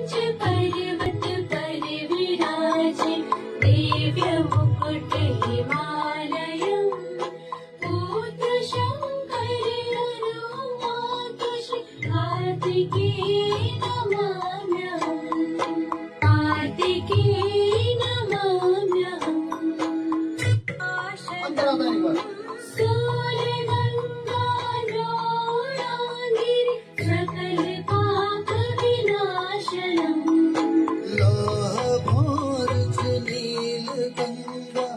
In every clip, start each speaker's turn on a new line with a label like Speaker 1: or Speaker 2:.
Speaker 1: पर्वत पर विराजे दिव्य मुकुट हिमालयम् पुत्र शंकर अरुमातुष कार्तिकेय नमाम्यहम् कार्तिकेय नमाम्यहम् सूर्यगंगा द्रोणागिरि सकल पाप विनाशनम् लोहभारजनीलगङ्गा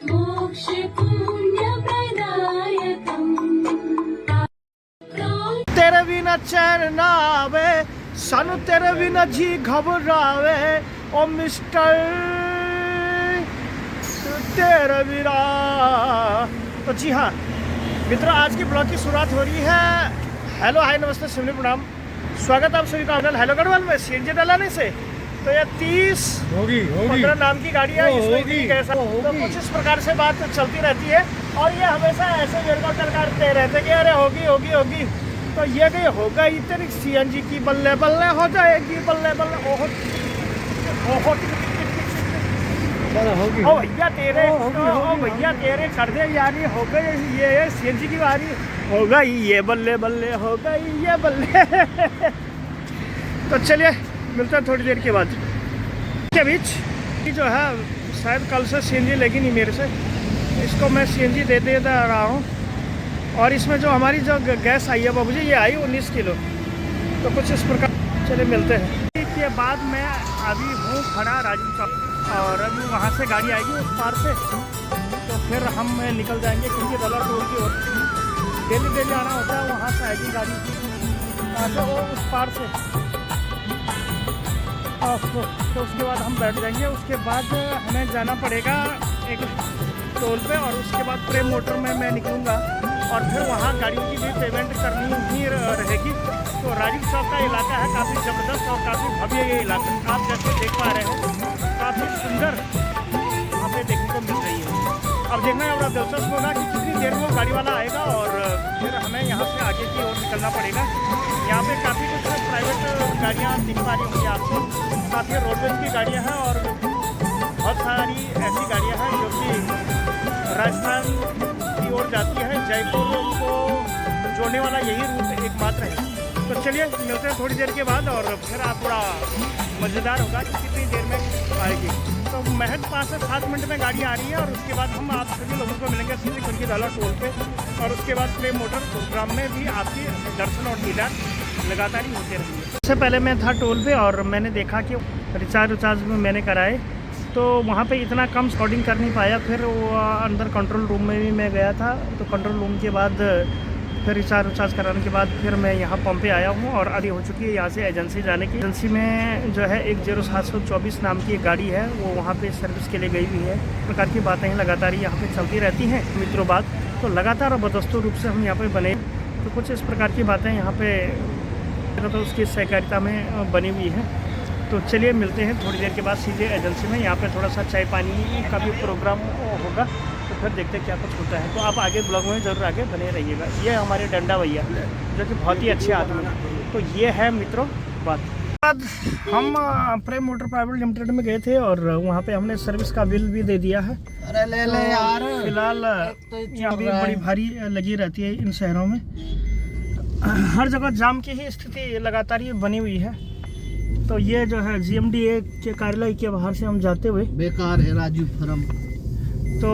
Speaker 1: मोक्षपुण्यप्रदायकम्
Speaker 2: तेरे बिना चैन ना आवे, सानू तेरे बिना जी घबरावे। ओ मिस्टर तेरे बिना। तो जी हाँ मित्रों, आज की ब्लॉग की शुरुआत हो रही है। हेलो हाय नमस्ते सिमली प्रणाम, स्वागत आप सभी का हेलो गढ़वाल में सीएनजी डलाने से। तो ये 30-15 नाम की गाड़ी है, इसमें भी कैसा तो कुछ इस प्रकार से बात चलती रहती है और ये हमेशा ऐसे मेरे को करते रहते कि अरे होगी होगी होगी। तो ये नहीं होगा, इतनी सीएनजी की बल्ले बल्ले हो जाएगी, बल्ले बल्ले ओहो ओ भैया तेरे तेरे कर दे यानी हो गई ये सीएनजी की बारी हो गई, ये बल्ले बल्ले हो गई ये बल्ले। तो चलिए मिलते हैं थोड़ी देर के बाद। के बीच जो है शायद कल से सीएनजी लेगी नहीं मेरे से, इसको मैं सीएनजी दे रहा हूँ। और इसमें जो हमारी जो गैस आई है बाबूजी, ये आई 19 किलो। तो कुछ इस प्रकार चलिए मिलते हैं। इसके बाद मैं अभी हूँ खड़ा राजीव चौक और अभी वहाँ से गाड़ी आएगी उस पार से, तो फिर हम निकल जाएंगे क्योंकि दलर टोल की ओर डेली आना होता है। वहाँ से आएगी गाड़ी तो वो उस पार से, तो उसके बाद हम बैठ जाएंगे। उसके बाद हमें जाना पड़ेगा एक टोल पे और उसके बाद प्रेम मोटर में मैं निकलूँगा और फिर वहाँ गाड़ी की भी पेमेंट करनी ही रहेगी। तो राजीव चौक का इलाका है काफ़ी ज़बरदस्त और काफ़ी भव्य ये इलाका, आप जैसे देख पा रहे हैं काफ़ी सुंदर वहाँ पे देखने को मिल रही है। अब देखना है बड़ा दिलचस्प होगा कि कितनी देर में वो गाड़ी वाला आएगा और फिर हमें यहाँ से आगे की ओर निकलना पड़ेगा। यहाँ पे काफ़ी कुछ प्राइवेट गाड़ियाँ दिख पा रही होंगी आपको, काफ़ी रोडवेज की गाड़ियाँ हैं और बहुत सारी ऐसी गाड़ियाँ हैं जो कि राजस्थान की ओर जाती है। जयपुर को जोड़ने वाला यही रूट एकमात्र है। तो चलिए मिलते हैं थोड़ी देर के बाद और फिर आप पूरा मज़ेदार होगा कि कितनी देर में आएगी। तो महज 5 से 7 मिनट में गाड़ी आ रही है और उसके बाद हम आप सभी लोगों को मिलेंगे सीधे खड़की दाला टोल पे और उसके बाद प्रेम मोटर प्रोग्राम में भी आपकी दर्शन और दीदार लगातार ही होते रहेंगे। सबसे पहले मैं था टोल पे और मैंने देखा कि रिचार्ज में मैंने कराए तो वहाँ पे इतना कम स्कॉटिंग कर नहीं पाया। फिर वो अंदर कंट्रोल रूम में भी मैं गया था, तो कंट्रोल रूम के बाद फिर रिचार्ज कराने के बाद फिर मैं यहाँ पंप पे आया हूँ और आदि हो चुकी है यहाँ से एजेंसी जाने की। एजेंसी में जो है 10724 नाम की एक गाड़ी है, वो वहाँ पे सर्विस के लिए गई हुई है। इस प्रकार की बातें लगातार यहाँ पे चलती रहती हैं मित्रों बात। तो लगातार और बदस्तूर रूप से हम यहाँ पे बने, तो कुछ इस प्रकार की बातें यहाँ पे तो उसकी सहकारिता में बनी हुई है। तो चलिए मिलते हैं थोड़ी देर के बाद सीधे एजेंसी में। यहाँ पे थोड़ा सा चाय पानी का भी प्रोग्राम होगा, तो फिर देखते हैं क्या कुछ होता है। तो आप आगे ब्लॉग में ज़रूर आगे बने रहिएगा। ये हमारे डंडा भैया जो कि बहुत ही अच्छे आदमी हैं। तो ये है मित्रों बात। बाद हम प्रेम मोटर प्राइवेट लिमिटेड में गए थे और वहाँ पे हमने सर्विस का बिल भी दे दिया है।
Speaker 3: अरे ले ले यार,
Speaker 2: फिलहाल यहाँ भी बड़ी भारी लगी रहती है इन शहरों में, हर जगह जाम की ही स्थिति लगातार ही बनी हुई है। तो ये जो है GMDA के कार्यालय के बाहर से हम जाते हुए
Speaker 3: बेकार है राजू फरम।
Speaker 2: तो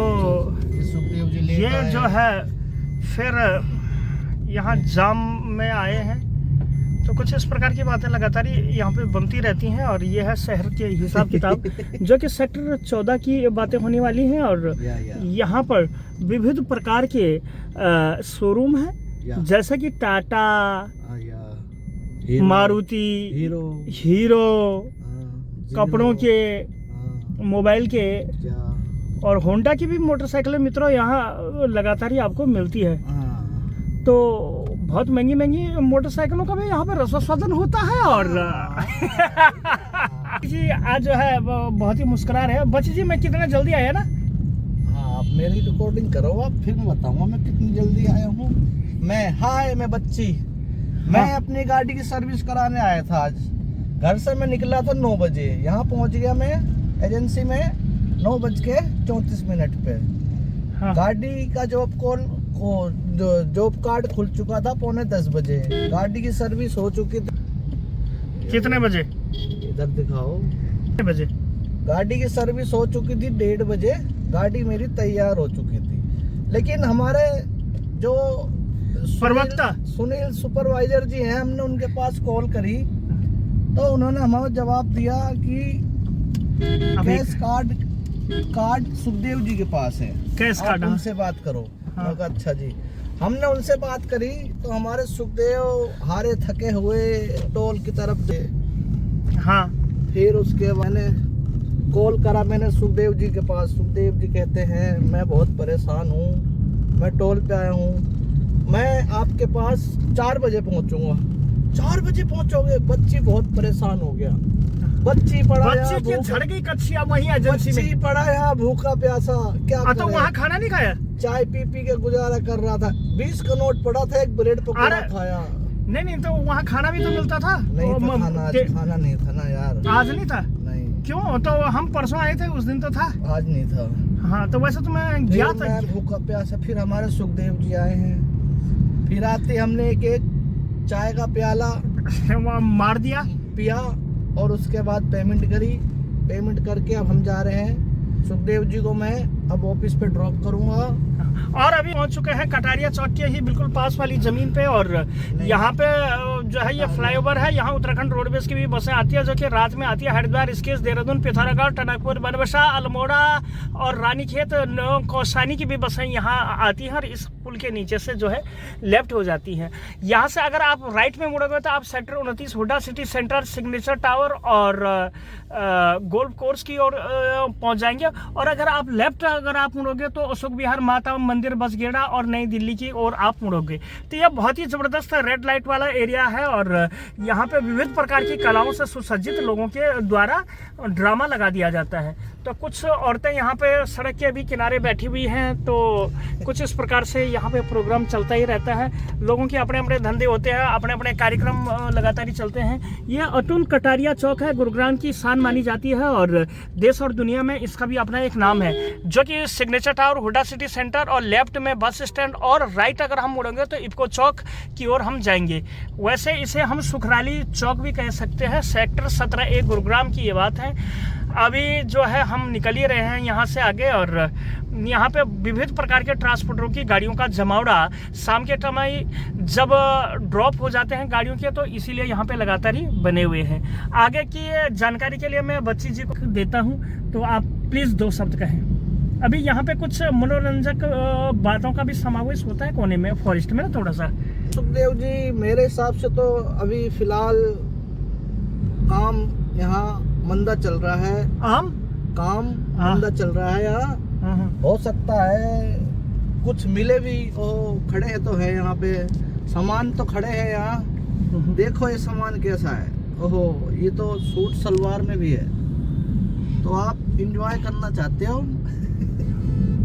Speaker 2: ये जो है फिर यहाँ जाम में आए हैं। तो कुछ इस प्रकार की बातें लगातार यहाँ पे बनती रहती हैं और ये है शहर के हिसाब किताब जो कि सेक्टर 14 की बातें होने वाली हैं। और यहाँ पर विविध प्रकार के शोरूम हैं जैसे कि टाटा, मारुति, हीरो, कपड़ों के, मोबाइल के और होंडा की भी मोटरसाइकिलें मित्रों यहाँ लगातार ही आपको मिलती है। तो बहुत महंगी महंगी मोटरसाइकिलों का भी यहाँ पे रसोत्पादन होता है। और जी आज जो है बहुत ही मुस्कुरा रहे हैं। बच्ची जी मैं कितना जल्दी आया ना।
Speaker 3: आप मेरी रिकॉर्डिंग करो, आप फिर मैं बताऊंगा मैं कितनी जल्दी आया हूँ। मैं बच्ची, मैं अपनी गाड़ी की सर्विस कराने आया था आज। घर से मैं निकला था 9 बजे, यहाँ पहुँच गया मैं एजेंसी में 9:34 पे।
Speaker 2: हाँ।
Speaker 3: गाड़ी का जॉब कार्ड खुल चुका था 9:45 बजे। गाड़ी की सर्विस हो चुकी थी।
Speaker 2: कितने बजे?
Speaker 3: इधर दिखाओ।
Speaker 2: कितने बजे?
Speaker 3: गाड़ी की सर्विस हो चुकी थी 1:30 बजे। गाड़ी मेरी तैयार हो चुकी थी, लेकिन हमारे जो
Speaker 2: प्रवक्ता
Speaker 3: सुनील सुपरवाइजर जी हैं, हमने उनके पास कॉल करी तो उन्होंने हमें जवाब दिया कि कैश कार्ड सुखदेव जी के पास है,
Speaker 2: कैश कार्ड,
Speaker 3: आप उनसे बात करो।
Speaker 2: हाँ।
Speaker 3: मैं कहा अच्छा जी। हमने उनसे बात करी तो हमारे सुखदेव हारे थके हुए टोल की तरफ थे।
Speaker 2: हाँ।
Speaker 3: फिर उसके मैंने कॉल करा मैंने सुखदेव जी के पास। सुखदेव जी कहते हैं मैं बहुत परेशान हूँ, मैं टोल पे आया हूँ, मैं आपके पास 4 बजे पहुँचूंगा। 4 बजे पहुँचोगे? बच्ची बहुत परेशान हो गया। बच्ची पड़ा
Speaker 2: बच्ची की झड़ गई कच्चिया वहीं एजेंसी में।
Speaker 3: बच्ची पड़ा यहाँ भूखा प्यासा, क्या
Speaker 2: तो
Speaker 3: करे?
Speaker 2: वहाँ खाना नहीं खाया?
Speaker 3: चाय पी के गुजारा कर रहा था। 20 का नोट पड़ा था, एक ब्रेड पकौड़ा
Speaker 2: अरे!
Speaker 3: खाया।
Speaker 2: नहीं तो वहाँ खाना भी तो मिलता था।
Speaker 3: नहीं था खाना, आज खाना नहीं था ना यार।
Speaker 2: आज नहीं था?
Speaker 3: नहीं।
Speaker 2: क्यों? तो हम परसों आए थे, उस दिन तो था।
Speaker 3: आज नहीं था।
Speaker 2: हाँ, तो वैसे तो मैं गया था।
Speaker 3: मैं भूखा प्यासा, फिर हमारे सुखदेव जी आए हैं। फिर आते हमने एक चाय का प्याला
Speaker 2: वहाँ मार दिया,
Speaker 3: पिया और उसके बाद पेमेंट करी। पेमेंट करके अब हम जा रहे हैं। सुखदेव जी को मैं अब ऑफिस पे ड्रॉप करूंगा।
Speaker 2: और अभी पहुंच चुके हैं कटारिया चौक के ही बिल्कुल पास वाली जमीन पे। और यहाँ पे जो है ये फ्लाईओवर है। यहाँ उत्तराखंड रोडवेज की भी बसें आती है, जो कि रात में आती है। हरिद्वार, ऋषिकेश, देहरादून, पिथौरागढ़, टनकपुर, बनबसा, अल्मोड़ा और रानीखेत, कौसानी की भी बसें यहाँ आती हैं। और इस पुल के नीचे से जो है लेफ्ट हो जाती हैं। यहाँ से अगर आप राइट में मुड़ोगे तो आप sector 29 Huda city centre, signature tower और गोल्फ कोर्स की ओर पहुँच जाएंगे। और अगर आप लेफ्ट मुड़ोगे तो अशोक विहार, माता मंदिर, बसगेड़ा और नई दिल्ली की ओर आप मुड़ोगे। तो यह बहुत ही जबरदस्त रेड लाइट वाला एरिया है। और यहाँ पे विविध प्रकार की कलाओं से सुसज्जित लोगों के द्वारा ड्रामा लगा दिया जाता है। तो कुछ औरतें यहाँ पे सड़क के अभी किनारे बैठी हुई हैं। तो कुछ इस प्रकार से यहाँ पे प्रोग्राम चलता ही रहता है। लोगों के अपने अपने धंधे होते हैं, अपने अपने कार्यक्रम लगातार ही चलते हैं। यह अतुल कटारिया चौक है, गुरुग्राम की शान मानी जाती है और देश और दुनिया में इसका भी अपना एक नाम है, जो कि signature tower, Huda city centre और लेफ्ट में बस स्टैंड और राइट अगर हम मुड़ेंगे तो इफको चौक की ओर हम जाएंगे। वैसे इसे हम सुखराली चौक भी कह सकते हैं। सेक्टर 17A गुरुग्राम की ये बात है। अभी जो है हम निकल ही रहे हैं यहाँ से आगे। और यहाँ पे विविध प्रकार के ट्रांसपोर्टरों की गाड़ियों का जमावड़ा शाम के समय जब ड्रॉप हो जाते हैं गाड़ियों के, तो इसीलिए यहाँ पे लगातार ही बने हुए हैं। आगे की जानकारी के लिए मैं बच्ची जी को देता हूँ, तो आप प्लीज़ 2 शब्द कहें। अभी यहाँ पे कुछ मनोरंजक बातों का भी समावेश होता है कोने में, फॉरेस्ट में ना थोड़ा सा।
Speaker 3: सुखदेव जी मेरे हिसाब से तो अभी फिलहाल काम यहाँ मंदा चल रहा है। काम मंदा चल रहा है यहाँ। हो सकता है कुछ मिले भी। खड़े हैं तो है यहाँ पे सामान, तो खड़े हैं यहाँ। देखो ये सामान कैसा है। ओहो, ये तो सूट सलवार में भी है। तो आप एंजॉय करना चाहते हो।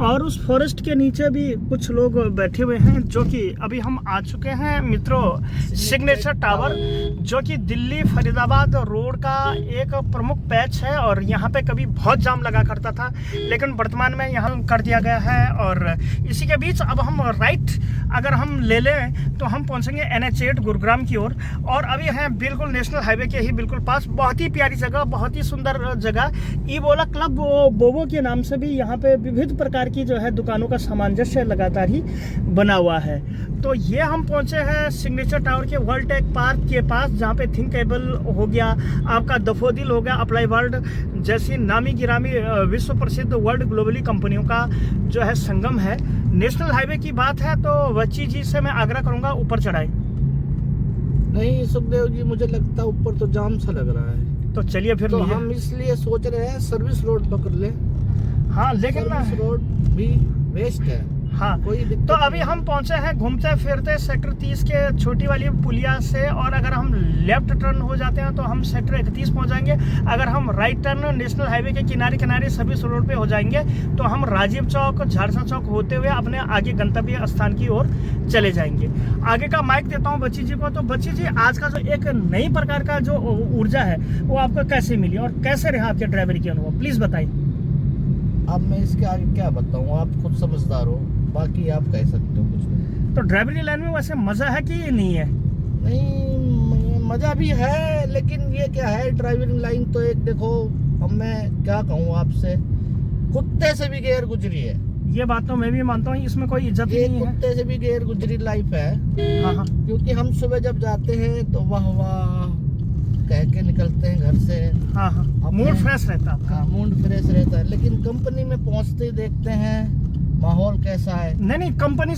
Speaker 2: और उस फॉरेस्ट के नीचे भी कुछ लोग बैठे हुए हैं, जो कि अभी हम आ चुके हैं मित्रों सिग्नेचर टावर, जो कि दिल्ली फरीदाबाद रोड का एक प्रमुख पैच है। और यहाँ पे कभी बहुत जाम लगा करता था, लेकिन वर्तमान में यहाँ कर दिया गया है। और इसी के बीच अब हम राइट अगर हम ले लें तो हम पहुँचेंगे NH8 गुरुग्राम की ओर। और अभी हैं बिल्कुल नेशनल हाईवे के ही बिल्कुल पास। बहुत ही प्यारी जगह, बहुत ही सुंदर जगह। ईबोला क्लब बोबो के नाम से भी यहाँ पे विविध प्रकार की जो है दुकानों का सामंजस्य लगातार ही बना हुआ है। तो ये हम पहुंचे हैं सिग्नेचर टावर के वर्ल्ड टेक पार्क के पास, जहाँ पे थिंकेबल हो गया, आपका दफोदिल हो गया, अप्लाई वर्ल्ड जैसी नामी गिरामी विश्व प्रसिद्ध वर्ल्ड ग्लोबली कंपनियों का जो है संगम है। नेशनल हाईवे की बात है तो बच्ची जी से मैं आग्रह करूंगा ऊपर चढ़ाए।
Speaker 3: नहीं सुखदेव जी, मुझे लगता है ऊपर तो जाम सा लग रहा है।
Speaker 2: तो चलिए फिर
Speaker 3: तो हम इसलिए सोच रहे हैं सर्विस रोड पकड़ ले।
Speaker 2: हाँ, लेकिन
Speaker 3: सर्विस रोड भी वेस्ट है।
Speaker 2: हाँ,
Speaker 3: कोई दिक्कत
Speaker 2: तो अभी
Speaker 3: नहीं।
Speaker 2: हम पहुंचे हैं घूमते फिरते सेक्टर 30 के छोटी वाली पुलिया से, और अगर हम लेफ्ट टर्न हो जाते हैं तो हम सेक्टर 31 पहुंच जाएंगे। अगर हम राइट टर्न नेशनल हाईवे के किनारे किनारे सर्विस रोड पे हो जाएंगे तो हम राजीव चौक, झारसा चौक होते हुए अपने आगे गंतव्य स्थान की ओर चले जाएंगे। आगे का माइक देता हूँ बच्ची जी को। तो बच्ची जी, आज का जो एक नई प्रकार का जो ऊर्जा है वो आपको कैसे मिली और कैसे रहा आपके ड्राइवरी के अनुभव, प्लीज बताइए।
Speaker 3: अब मैं इसके आगे क्या बताऊँ, आप खुद समझदार हो, बाकी आप कह सकते हो कुछ।
Speaker 2: तो ड्राइवरी लाइन में वैसे मजा है कि नहीं है?
Speaker 3: नहीं, मजा भी है, लेकिन ये क्या है, ड्राइविंग लाइन तो एक देखो, अब मैं क्या कहूँ आपसे, कुत्ते से भी गैर गुजरी है।
Speaker 2: ये बात तो मैं भी मानता हूँ, इसमें कोई इज्जत ही
Speaker 3: ये
Speaker 2: नहीं है।
Speaker 3: कुत्ते से भी गैर गुजरी लाइफ है।
Speaker 2: हाँ हाँ,
Speaker 3: क्योंकि हम सुबह जब जाते हैं तो वाह वाह कह के निकलते हैं घर से।
Speaker 2: हाँ हाँ, मूड फ्रेश रहता है।
Speaker 3: हाँ, मूड फ्रेश रहता है, लेकिन कंपनी में पहुंचते ही देखते हैं माहौल कैसा है।
Speaker 2: नहीं, कंपनी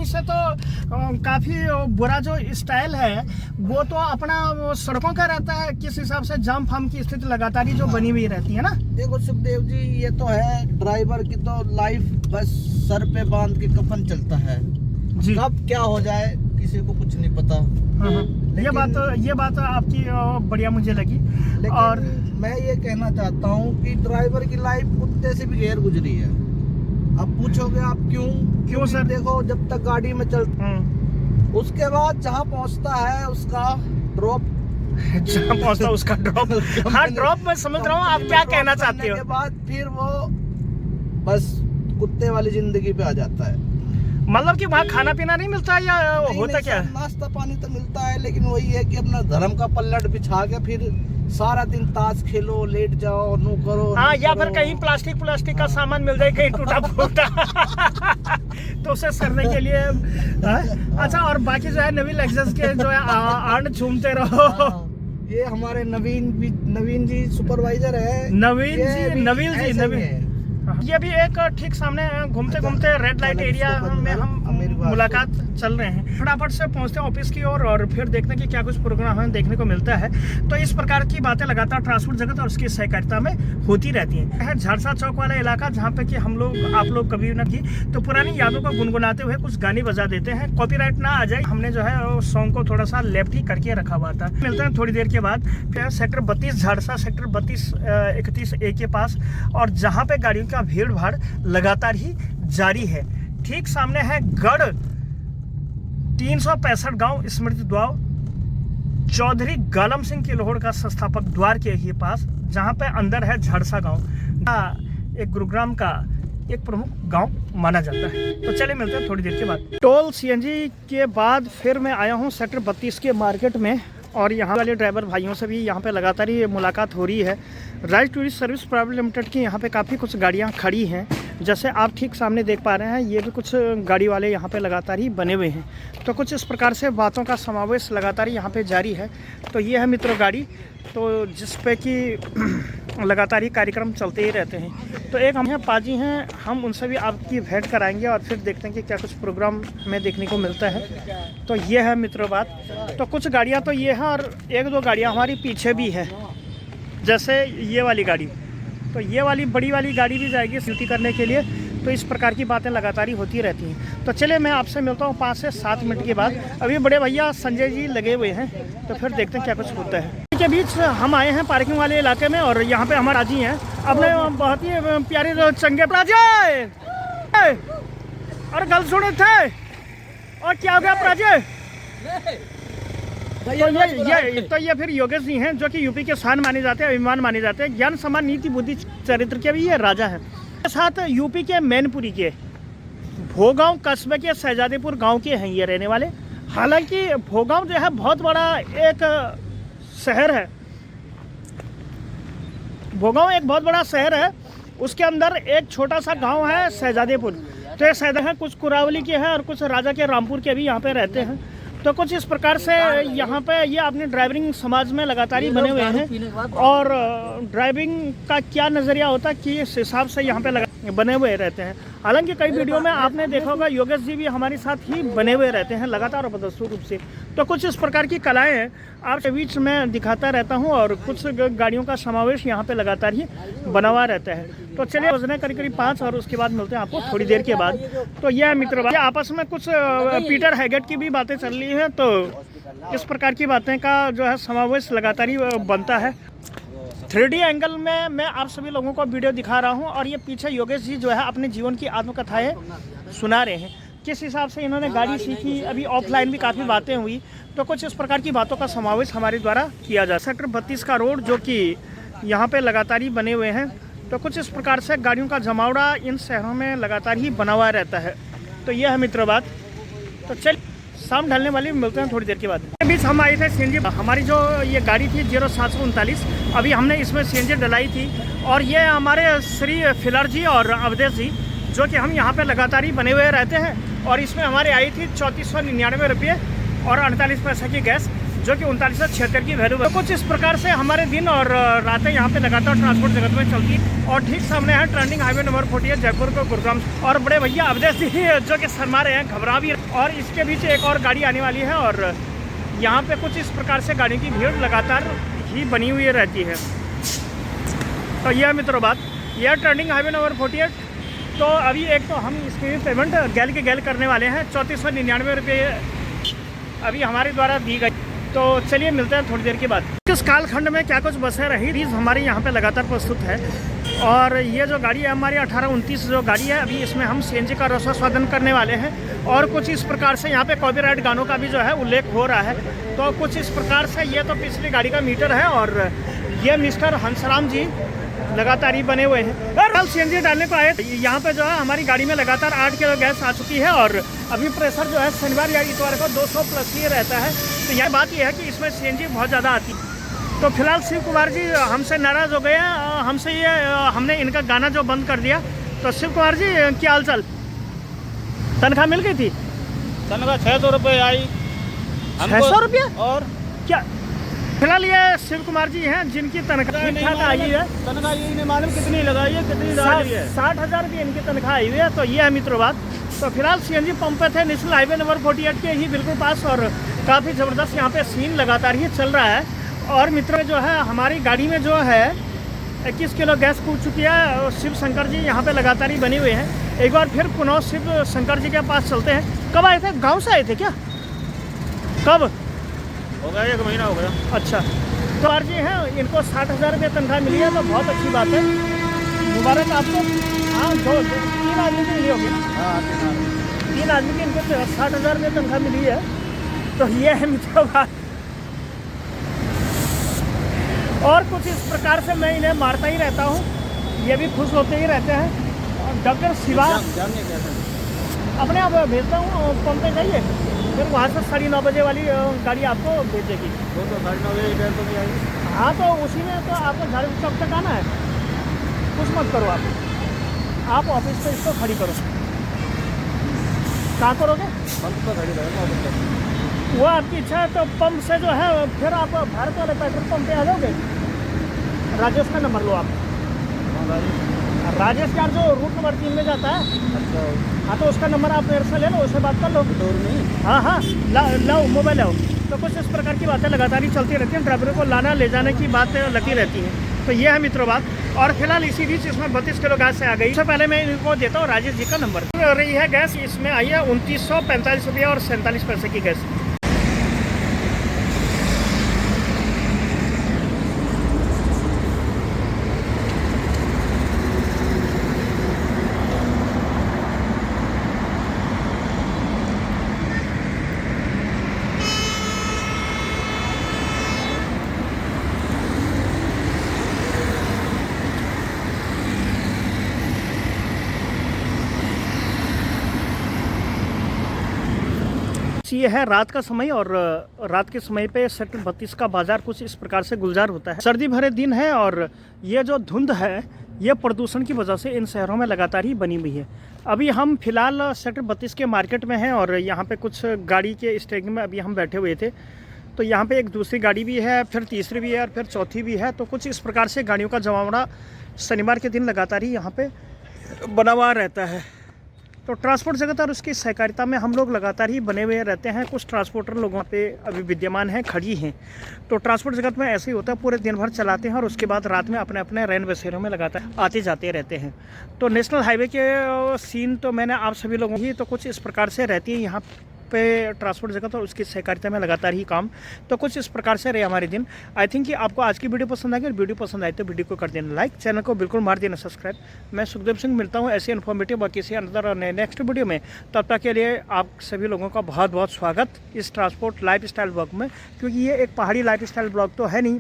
Speaker 2: से तो काफी बुरा जो स्टाइल है वो तो अपना सड़कों का रहता है। किस हिसाब से जाम फाम की स्थिति लगातार ही जो बनी हुई रहती है ना।
Speaker 3: देखो सुखदेव जी, ये तो है ड्राइवर की तो लाइफ, बस सर पे बांध के कफन चलता है
Speaker 2: जी।
Speaker 3: कब क्या हो जाए किसी को कुछ नहीं पता।
Speaker 2: हाँ हाँ, ये बात आपकी बढ़िया मुझे लगी।
Speaker 3: लेकिन
Speaker 2: और
Speaker 3: मैं ये कहना चाहता हूँ कि ड्राइवर की लाइफ कुत्ते से भी गैर गुजरी है। अब पूछोगे आप क्यों
Speaker 2: सर?
Speaker 3: देखो, जब तक गाड़ी में चल, उसके बाद जहाँ पहुँचता है उसका ड्रॉप,
Speaker 2: जहाँ पहुँचता है उसका ड्रॉप। हाँ, ड्रॉप मैं समझ रहा हूँ आप क्या कहना चाहते हो।
Speaker 3: के बाद फिर वो बस कुत्ते वाली जिंदगी पे आ जाता है।
Speaker 2: मतलब कि वहाँ खाना पीना नहीं मिलता है या होता क्या है?
Speaker 3: नाश्ता पानी तो मिलता है, लेकिन वही है कि अपना धर्म का पल्लट बिछा के फिर सारा दिन ताश खेलो, लेट जाओ, नू करो।
Speaker 2: हाँ, या फिर कहीं प्लास्टिक का सामान मिल जाए, कहीं टूटा फूटा तो उसे सरने के लिए। अच्छा, और बाकी जो है नवीन लेक्चर्स के जो है आंड झूमते रहो।
Speaker 3: ये हमारे नवीन जी सुपरवाइजर है।
Speaker 2: नवीन ये भी एक ठीक सामने घूमते घूमते रेड लाइट एरिया में हम मुलाकात चल रहे हैं। फटाफट से पहुंचते हैं ऑफिस की ओर और फिर देखते हैं कि क्या कुछ प्रोग्राम हमें देखने को मिलता है। तो इस प्रकार की बातें लगातार ट्रांसपोर्ट जगत और उसकी सहकारिता में होती रहती हैं। झारसा चौक वाला इलाका जहाँ पे कि आप लोग कभी न की तो पुरानी यादों को गुनगुनाते हुए कुछ गाने बजा देते हैं, कॉपीराइट ना आ जाए। हमने जो है सॉन्ग को थोड़ा सा लेफ्ट ही करके रखा हुआ था। मिलते हैं थोड़ी देर के बाद फिर सेक्टर 32 झारसा, सेक्टर 32-31A के पास, और जहाँ पे गाड़ियों का भीड़ भाड़ लगातार ही जारी है। ठीक सामने है गढ़ 365 गांव स्मृति द्वार, चौधरी गालम सिंह की लोहड़ का संस्थापक द्वार के ही पास, जहां पे अंदर है झारसा गांव। एक गुरुग्राम का एक प्रमुख गांव माना जाता है। तो चलिए मिलते हैं थोड़ी देर के बाद। टोल सीएनजी के बाद फिर मैं आया हूं सेक्टर 32 के मार्केट में, और यहाँ वाले ड्राइवर भाइयों से भी यहाँ पे लगातार ही मुलाकात हो रही है। Right tourist service private limited की यहाँ पे काफ़ी कुछ गाड़ियाँ खड़ी हैं, जैसे आप ठीक सामने देख पा रहे हैं। ये भी कुछ गाड़ी वाले यहाँ पे लगातार ही बने हुए हैं। तो कुछ इस प्रकार से बातों का समावेश लगातार यहाँ पे जारी है। तो ये है मित्रों गाड़ी, तो जिस पे कि लगातार ही कार्यक्रम चलते ही रहते हैं। तो एक हम यहाँ पाजी हैं, हम उनसे भी आपकी भेंट कराएंगे और फिर देखते हैं कि क्या कुछ प्रोग्राम में देखने को मिलता है। तो ये है मित्रों बात। तो कुछ गाड़ियाँ तो ये हैं और एक दो गाड़ियाँ हमारी पीछे भी है, जैसे ये वाली गाड़ी। तो ये वाली बड़ी वाली गाड़ी भी जाएगी ड्यूटी करने के लिए। तो इस प्रकार की बातें लगातार ही होती रहती हैं। तो चलिए मैं आपसे मिलता हूँ 5 से 7 मिनट के बाद। अभी बड़े भैया संजय जी लगे हुए हैं, तो फिर देखते हैं क्या कुछ होता है। के बीच हम आए हैं पार्किंग वाले इलाके में, और यहाँ पे हमारे राजी हैं अपने बहुत ही प्यारे चंगे प्राजय। और गल सुने थे, और क्या हो गया प्राजय? तो ये फिर योगेश जी हैं, जो कि यूपी के शान माने जाते हैं, अभिमान माने जाते हैं, ज्ञान सम्मान नीति बुद्धि चरित्र के भी ये राजा हैं। साथ यूपी के मैनपुरी के भोगांव कस्बे के शहजादेपुर गांव के हैं ये रहने वाले। हालांकि भोगांव जो है बहुत बड़ा एक शहर है। भोगांव एक बहुत बड़ा शहर है, उसके अंदर एक छोटा सा गांव है शहजादेपुर। तो ये शहजादे हैं, कुछ कुरावली के हैं और कुछ राजा के रामपुर के भी यहाँ पे रहते हैं। तो कुछ इस प्रकार से यहाँ पे ये अपने ड्राइविंग समाज में लगातार ही बने हुए हैं, और ड्राइविंग का क्या नज़रिया होता है कि इस हिसाब से यहाँ पे बने हुए रहते हैं। हालांकि कई वीडियो में आपने देखा होगा योगेश जी भी हमारे साथ ही बने हुए रहते हैं लगातार और बदस्तूर रूप से। तो कुछ इस प्रकार की कलाएं हैं आपके बीच में दिखाता रहता हूं और कुछ गाड़ियों का समावेश यहाँ पे लगातार ही बना हुआ रहता है। तो चलिए बजने करीब करीब 5 और उसके बाद मिलते हैं आपको थोड़ी देर के बाद। तो यह मित्र आपस में कुछ पीटर हैगेट की भी बातें चल रही हैं, तो इस प्रकार की बातें का जो है समावेश लगातार ही बनता है। 3D एंगल में मैं आप सभी लोगों को वीडियो दिखा रहा हूं और ये पीछे योगेश जी जो है अपने जीवन की आत्मकथाएं सुना रहे हैं, किस हिसाब से इन्होंने गाड़ी सीखी, अभी ऑफलाइन भी काफ़ी बातें हुई, तो कुछ इस प्रकार की बातों का समावेश हमारे द्वारा किया जा। सेक्टर 32 का रोड जो कि यहाँ पे लगातार ही बने हुए हैं, तो कुछ इस प्रकार से गाड़ियों का जमावड़ा इन शहरों में लगातार ही बना हुआ रहता है। तो यह है मित्र बात। तो चल शाम ढलने वाली, मिलते हैं थोड़ी देर के बाद। इस बीच हम आए थे सीएनजी, हमारी जो ये गाड़ी थी 0739, अभी हमने इसमें सीएनजी डलाई थी और ये हमारे श्री फिलर जी और अवधेश जी जो कि हम यहाँ पे लगातार ही बने हुए रहते हैं और इसमें हमारे आई थी 3499 रुपये और 48 पैसे की गैस जो कि 3976 की वैल्यू है। तो कुछ इस प्रकार से हमारे दिन और रातें यहाँ पे लगातार ट्रांसपोर्ट जगत में चलती और ठीक सामने है ट्रेंडिंग हाईवे नंबर 48 जयपुर को गुरुग्राम और बड़े भैया अवधेश जी जो कि शर्मा रहे हैं, घबरा भी, और इसके बीच एक और गाड़ी आने वाली है और यहाँ पे कुछ इस प्रकार से गाड़ी की भीड़ लगातार ही बनी हुई रहती है। तो यह मित्रों बात, यह ट्रेंडिंग हाईवे नंबर 48। तो अभी एक तो हम इसकी पेमेंट गैल के गैल करने वाले हैं, 3499 रुपये अभी हमारे द्वारा दी गई। तो चलिए मिलते हैं थोड़ी देर के बाद। इस कालखंड में क्या कुछ बसें रही हमारे यहाँ पे लगातार प्रस्तुत है और ये जो गाड़ी है हमारी 1829 जो गाड़ी है, अभी इसमें हम सीएनजी का रसोस्वादन करने वाले हैं और कुछ इस प्रकार से यहाँ पे कॉपीराइट गानों का भी जो है उल्लेख हो रहा है। तो कुछ इस प्रकार से ये तो पिछली गाड़ी का मीटर है और ये मिस्टर हंसराम जी लगातार ही बने हुए हैं। कल सीएनजी डालने को आए, यहाँ पे जो है हमारी गाड़ी में लगातार 8 किलो गैस आ चुकी है और अभी प्रेशर जो है शनिवार या इतवार को 200 प्लस ही रहता है। तो यह बात यह है कि इसमें सीएनजी बहुत ज़्यादा आती है। तो फिलहाल शिव कुमार जी हमसे नाराज़ हो गए हैं, हमसे ये हमने इनका गाना जो बंद कर दिया। तो शिव कुमार जी क्या हाल चाल, तनख्वाह मिल गई थी?
Speaker 4: तनख्वाह 600 रुपये आई।
Speaker 2: 600 रुपये?
Speaker 4: और
Speaker 2: क्या फिलहाल ये शिव कुमार जी हैं जिनकी तनख्वाह ठीक ठाक आई है।
Speaker 4: तनख्वाह ये नहीं मालूम कितनी लगाई है, कितनी डाली है।
Speaker 2: 60,000 की इनकी तनख्वाह आई हुई है। तो ये है मित्रों बात। तो फिलहाल सीएनजी पंप पे थे नेशनल हाईवे नंबर 48 के ही बिल्कुल पास और काफ़ी ज़बरदस्त यहाँ पे सीन लगातार ही चल रहा है। और मित्रों जो है हमारी गाड़ी में जो है 21 किलो गैस कूद चुकी है। शिव शंकर जी यहाँ पे लगातार ही बने हुए हैं। एक बार फिर पुनः शिव शंकर जी के पास चलते हैं। कब आए थे, गाँव से आए थे क्या? कब
Speaker 4: हो गया? 1 महीना हो गया।
Speaker 2: अच्छा, तो आर जी हैं, इनको 60,000 रुपये तनख्वाह मिली है, तो बहुत अच्छी बात है, मुबारक आपको। हाँ, 3 आदमी की मिली होगी।
Speaker 4: हाँ,
Speaker 2: 3 आदमी की इनको 60,000 रुपये तनख्वाह मिली है। तो ये है मित्रों बात। और कुछ इस प्रकार से मैं इन्हें मारता ही रहता हूँ, ये भी खुश होते ही रहते हैं। डॉक्टर शिवा अपने आप भेजता हूँ, पंप पे जाइए, फिर वहाँ से 9:30 बजे वाली गाड़ी आपको भेज देगी।
Speaker 4: वो तो 9:30 बजे गैस तो नहीं आई।
Speaker 2: हाँ, तो उसी में तो आपको झाड़ू चौक तक आना है, कुछ मत करो आप ऑफिस पे इसको खड़ी करो। कहाँ करोगे?
Speaker 4: पंप पर खड़ी करेंगे।
Speaker 2: वो आपकी इच्छा है। तो पंप से जो है फिर आप भारत वाले पेट्रोल पंप पे आ जाओगे। राजेश का नंबर लो आप। राजेश यार जो रूट नंबर 3 में जाता है।
Speaker 4: अच्छा,
Speaker 2: हाँ, तो उसका नंबर आप मेरे से ले लो, उससे बात कर लो।
Speaker 4: दूर नहीं?
Speaker 2: हाँ, लाओ मोबाइल लाओ। तो कुछ इस प्रकार की बातें लगातार ही चलती रहती हैं, ड्राइवरों को लाना ले जाने की बातें लगी रहती हैं। तो ये है मित्रों बात। और फिलहाल इसी बीच इसमें 32 किलो गैस से आ गई। सबसे पहले मैं इनको देता हूँ राजेश जी का नंबर। रही है गैस, इसमें आई है 2945 रुपये और 47 पैसे की गैस। ये है रात का समय और रात के समय पे सेक्टर 32 का बाजार कुछ इस प्रकार से गुलजार होता है। सर्दी भरे दिन है और ये जो धुंध है ये प्रदूषण की वजह से इन शहरों में लगातार ही बनी हुई है। अभी हम फिलहाल सेक्टर 32 के मार्केट में हैं और यहाँ पे कुछ गाड़ी के स्टेजिंग में अभी हम बैठे हुए थे। तो यहाँ पे एक दूसरी गाड़ी भी है, फिर तीसरी भी है और फिर चौथी भी है। तो कुछ इस प्रकार से गाड़ियों का जमावड़ा शनिवार के दिन लगातार ही यहाँ पे बना हुआ रहता है। तो ट्रांसपोर्ट जगत और उसकी सहकारिता में हम लोग लगातार ही बने हुए रहते हैं। कुछ ट्रांसपोर्टर लोगों पे अभी विद्यमान हैं, खड़ी हैं। तो ट्रांसपोर्ट जगत में ऐसे ही होता है, पूरे दिन भर चलाते हैं और उसके बाद रात में अपने अपने रैन बसेरों में लगातार आते जाते रहते हैं। तो नेशनल हाईवे के सीन तो मैंने आप सभी लोगों की तो कुछ इस प्रकार से रहती है यहाँ पे ट्रांसपोर्ट जगत और उसकी सहकारिता में लगातार ही काम। तो कुछ इस प्रकार से रहे हमारे दिन। आई थिंक कि आपको आज की वीडियो पसंद आएगी और वीडियो पसंद आए तो वीडियो को कर देना लाइक, चैनल को बिल्कुल मार देना सब्सक्राइब। मैं सुखदेव सिंह मिलता हूँ ऐसे इन्फॉर्मेटिव बाकी से अंदर और नेक्स्ट वीडियो में। तब तक के लिए आप सभी लोगों का बहुत बहुत स्वागत इस ट्रांसपोर्ट लाइफ स्टाइल ब्लॉग में, क्योंकि ये एक पहाड़ी लाइफ स्टाइल ब्लॉग तो है नहीं,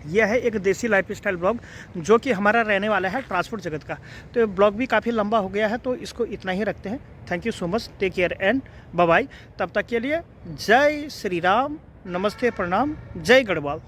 Speaker 2: यह है एक देसी लाइफ स्टाइल ब्लॉग जो कि हमारा रहने वाला है ट्रांसपोर्ट जगत का। तो ये ब्लॉग भी काफ़ी लंबा हो गया है, तो इसको इतना ही रखते हैं। Thank you so much, take care and bye bye. तब तक के लिए जय श्री राम, नमस्ते, प्रणाम, जय गढ़वाल।